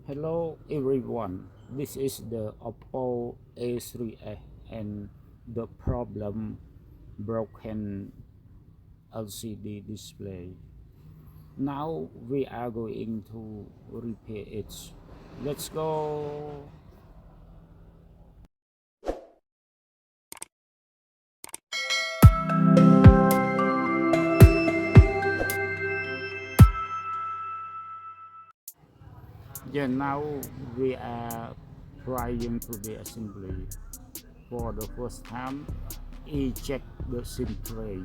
Hello everyone, this is the OPPO A3s and the problem broken LCD display. Now we are going to repair it. Let's go. Yeah, now we are trying to the assembly. For the first time, check the SIM tray.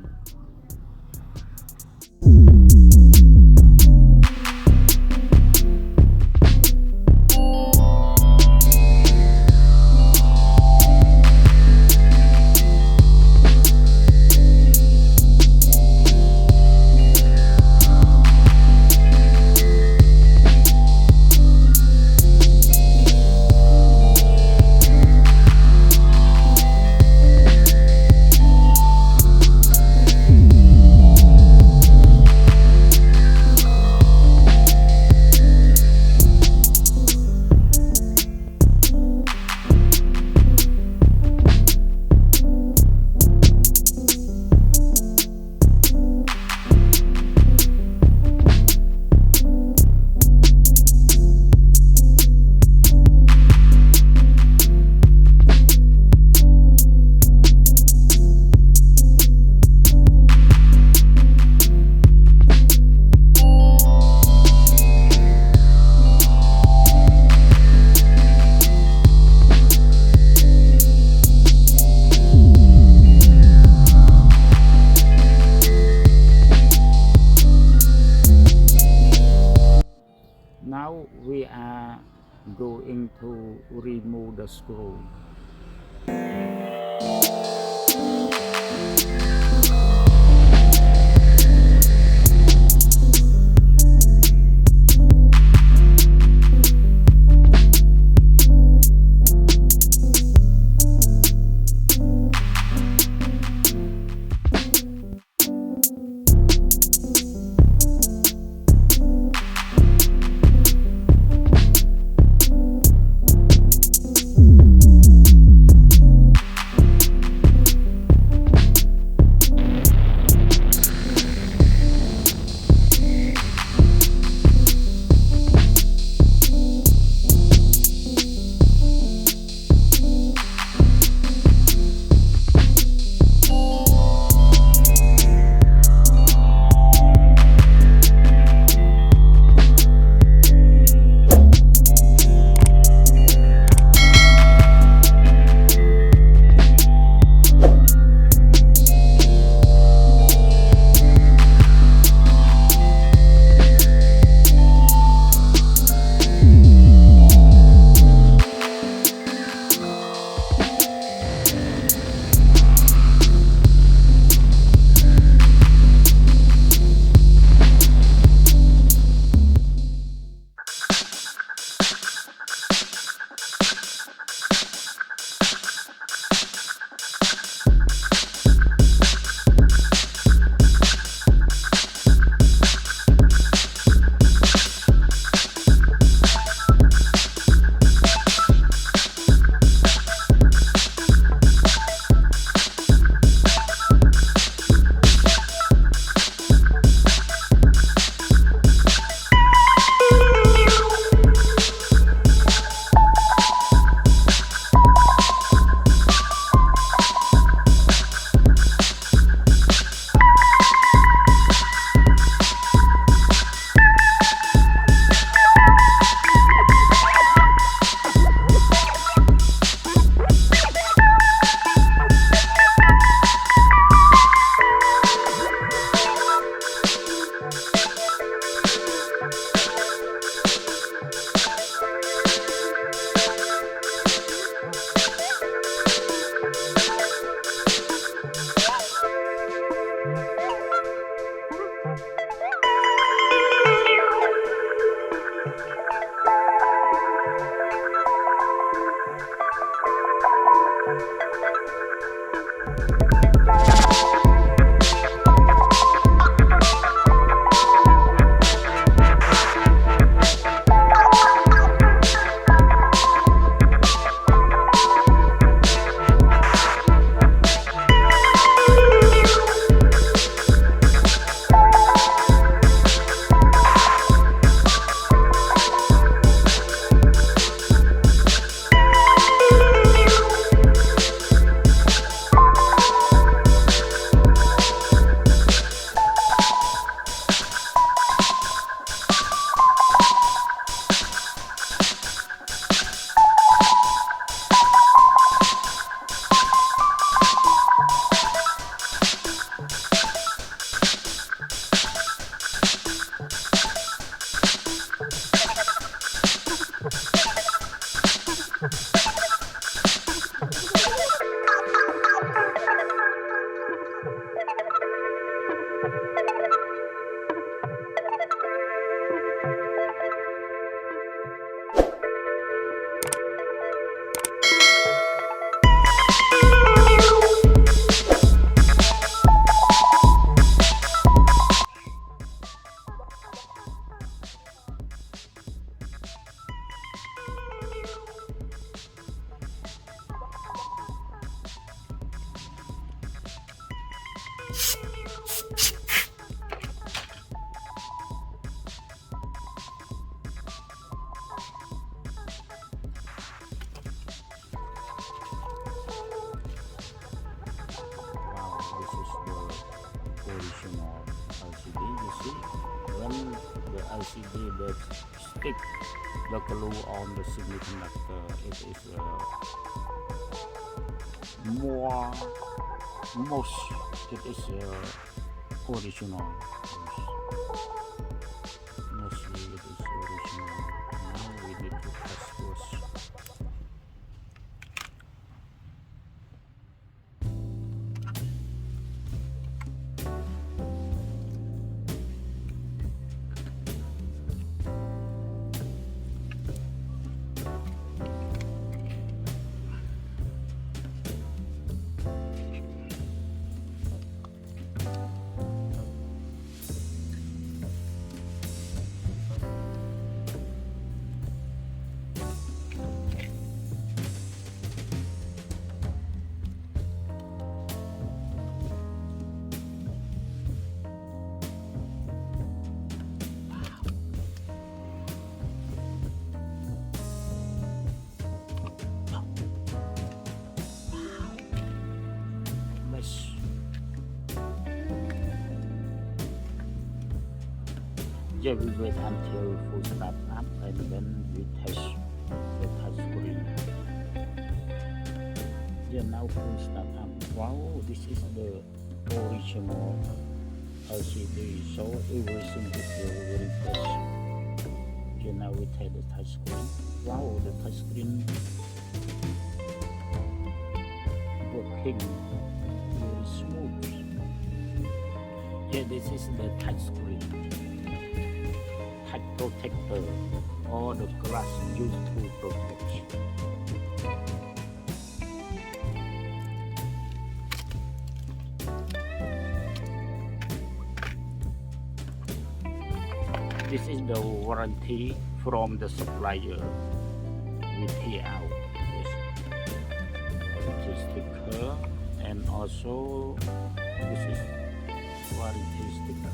Now we are going to remove the screw. original LCD. You see, when the LCD that stick the glue on the semiconductor, it is most it is original. Mostly it is original. Now we need to test this. Yeah, we wait until full start up and then we test the touch screen. Yeah, now full start up. Wow, this is the original LCD, so everything is very fresh. Yeah, now we test the touch screen. Wow, the touch screen working very smooth. Yeah, this is the touch screen. Protector or the glass used to protect. This is the warranty from the supplier we pay out. This sticker, and also this is warranty sticker.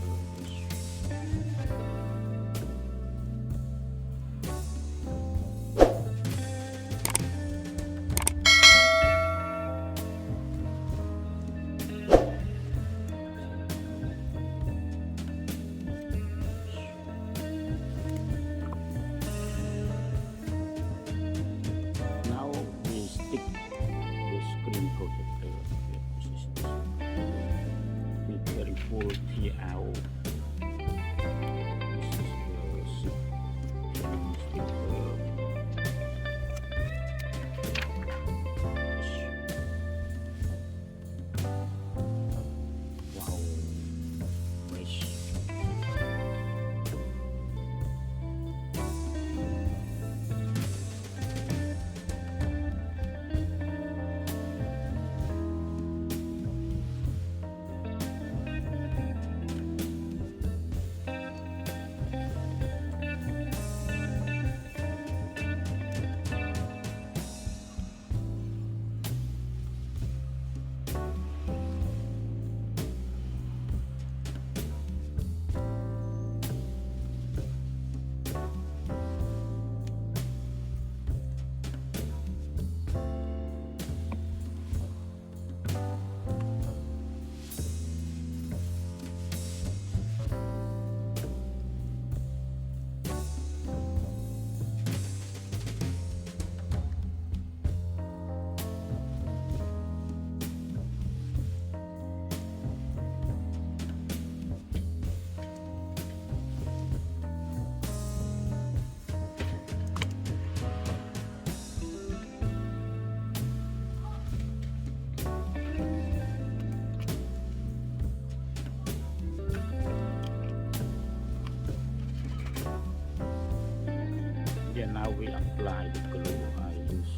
Now we apply the glue. I use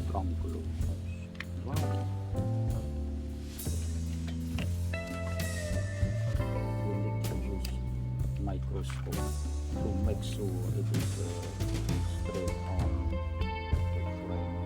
strong glue. Wow. We need to use microscope to make sure it is straight on the frame.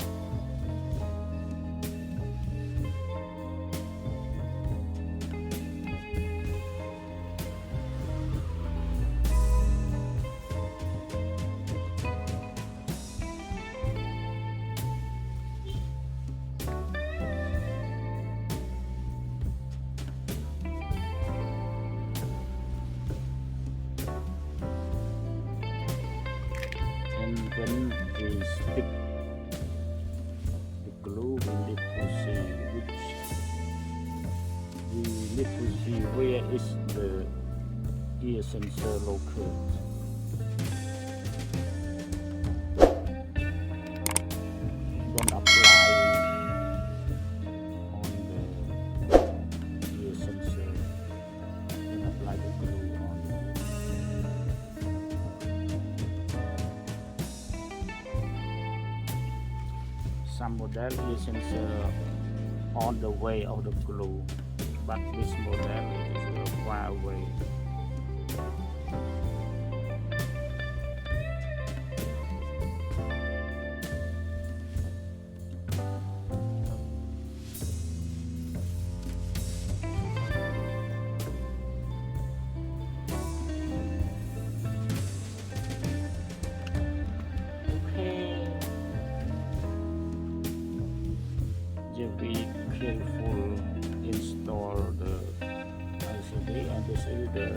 And when we stick the glue, we need to see where is the ear sensor located. Then apply on the ear sensor. Then apply the glue on it. Some model ear sensor on the way of the glue, but this model is far away. Be careful install the LCD, and this is the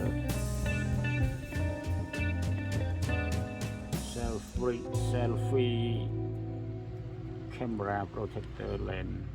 selfie camera protector lens.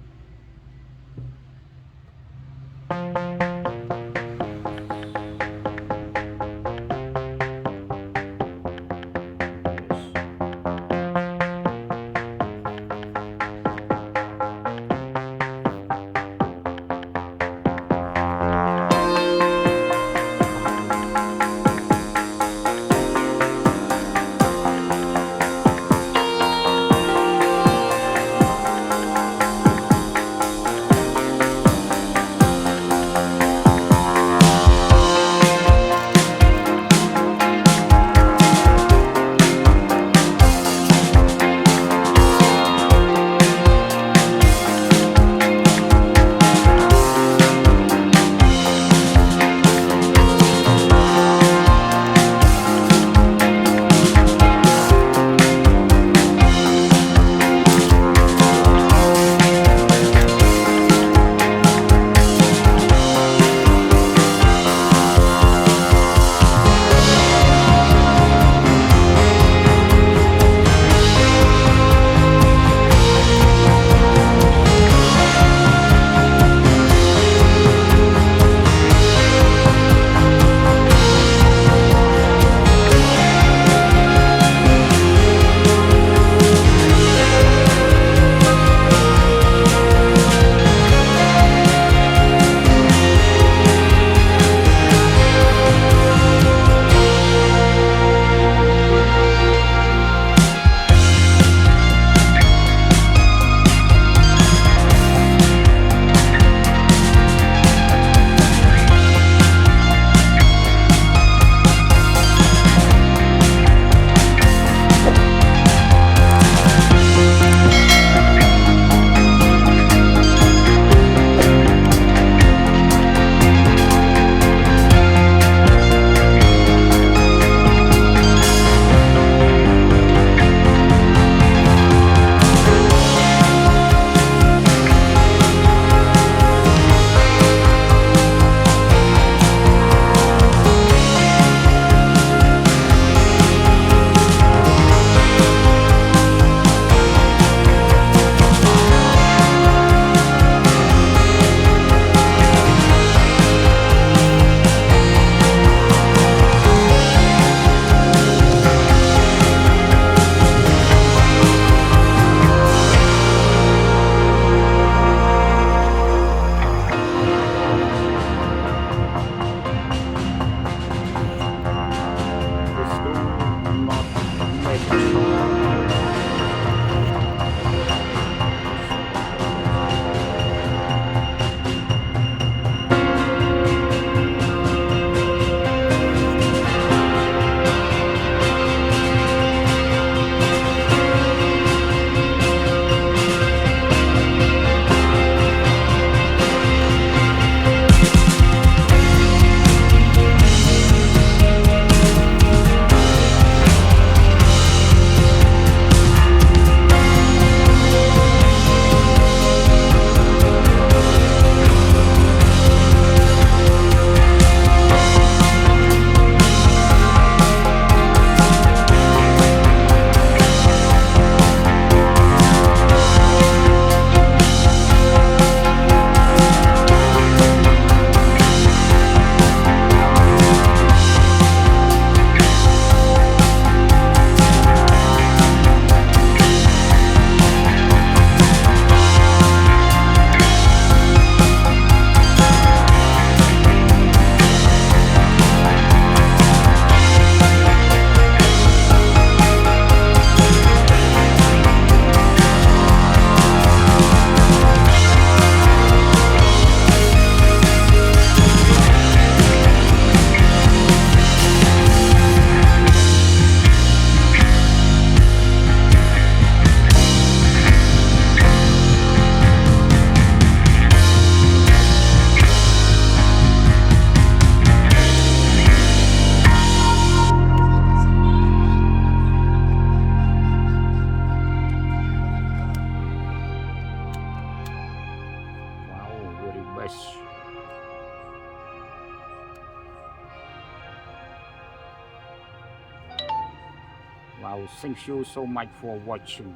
Thank you so much for watching.